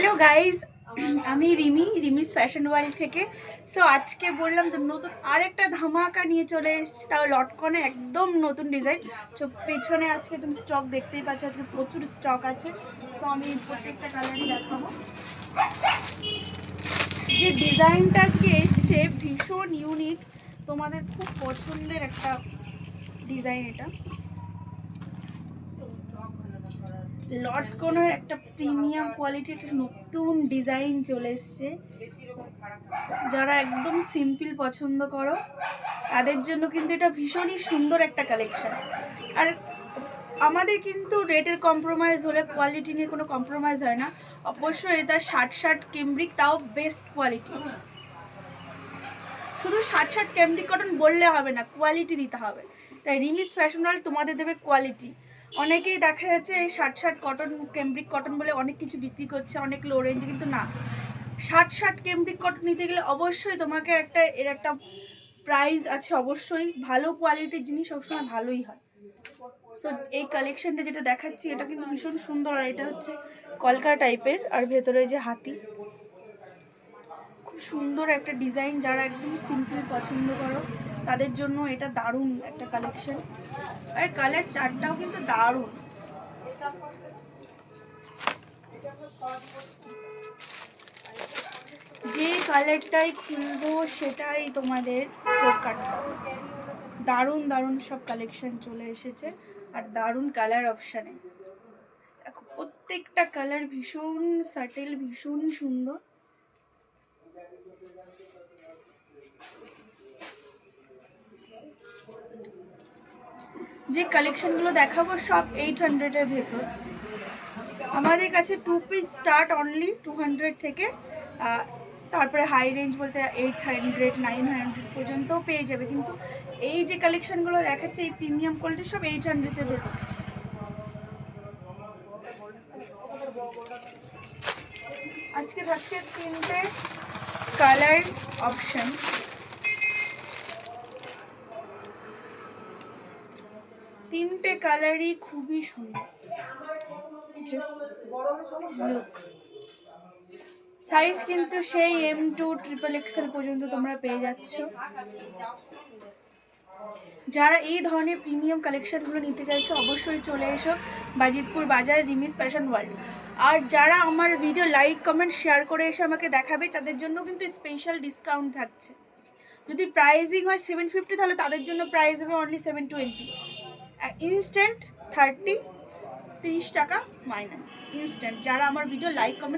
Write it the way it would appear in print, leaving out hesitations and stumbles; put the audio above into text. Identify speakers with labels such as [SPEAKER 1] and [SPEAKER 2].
[SPEAKER 1] Hello guys, আমি রিমিস fashion world থেকে। So আজকে বললাম তো নতুন আরেকটা ধামাকা নিয়ে চলে এসেছি, তাও লটকনে একদম নতুন ডিজাইন। তো পেছনে আজকে তুমি স্টক দেখতেই পাচ্ছ, আজকে প্রচুর স্টক আছে। সো আমি প্রত্যেকটা কালারই দেখাবো। যে ডিজাইনটা আজকে এসছে ভীষণ ইউনিক, তোমাদের খুব পছন্দের একটা ডিজাইন। এটা লটকনের একটা প্রিমিয়াম কোয়ালিটির নতুন ডিজাইন চলে এসছে। যারা একদম সিম্পল পছন্দ করো তাদের জন্য কিন্তু এটা ভীষণই সুন্দর একটা কালেকশন। আর আমাদের কিন্তু রেটের কম্প্রোমাইজ হলে কোয়ালিটি নিয়ে কোনো কম্প্রোমাইজ হয় না। অবশ্যই এটা 60 ক্যামব্রিক, তাও বেস্ট কোয়ালিটি। শুধু 60 ক্যামব্রিক কটন বললে হবে না, কোয়ালিটি দিতে হবে। তাই রিমিস ফ্যাশন ওয়ার্ল্ড তোমাদের দেবে কোয়ালিটি। অনেকেই দেখা যাচ্ছে এই 60 কটন ক্যামব্রিক কটন বলে অনেক কিছু বিক্রি করছে অনেক লো রেঞ্জে, কিন্তু না, 60 ক্যামব্রিক কটন নিতে গেলে অবশ্যই তোমাকে এর একটা প্রাইস আছে। অবশ্যই ভালো কোয়ালিটির জিনিস সবসময় ভালোই হয়। সো এই কালেকশনটা যেটা দেখাচ্ছি এটা কিন্তু ভীষণ সুন্দর। আর এটা হচ্ছে কলকা টাইপের, আর ভেতরে যে হাতি, খুব সুন্দর একটা ডিজাইন। যারা একদম সিম্পল পছন্দ করো তাদের জন্য এটা দারুণ একটা কালেকশন। আর কালার চারটাও কিন্তু দারুণ। যে কালারটাই খুলবো সেটাই তোমাদের কাটবে। দারুণ দারুণ সব কালেকশন চলে এসেছে, আর দারুণ কালার অপশানে। দেখো প্রত্যেকটা কালার ভীষণ সাটেল, ভীষণ সুন্দর। যে কালেকশনগুলো দেখাবো সব 800-এর ভেতর। আমাদের কাছে 2 পিস স্টার্ট অনলি 200 থেকে, তারপরে হাই রেঞ্জ বলতে 800 900 পর্যন্তও পেয়ে যাবে। কিন্তু এই যে কালেকশনগুলো দেখাচ্ছে এই প্রিমিয়াম কোয়ালিটি সব 800-এর ভেতর। আজকে থাকছে 3টে কালার অপশন। তিনটে কালারই খুবই সুন্দর। সাইজ কিন্তু সেই M2 XXL পর্যন্ত তোমরা পেয়ে যাচ্ছ। যারা এই ধরনের প্রিমিয়াম কালেকশনগুলো নিতে চাইছো অবশ্যই চলে এসো বাজিতপুর বাজার রিমিস ফ্যাশন ওয়ার্ল্ড। আর যারা আমার ভিডিও লাইক কমেন্ট শেয়ার করে এসে আমাকে দেখাবে তাদের জন্য কিন্তু স্পেশাল ডিসকাউন্ট থাকছে। যদি প্রাইজিং হয় 750 তাহলে তাদের জন্য প্রাইস হবে অনলি 720। ইনস্ট্যান্ট 30 টাকা মাইনাস ইনস্ট্যান্ট। যারা আমার ভিডিও লাইক কমেন্ট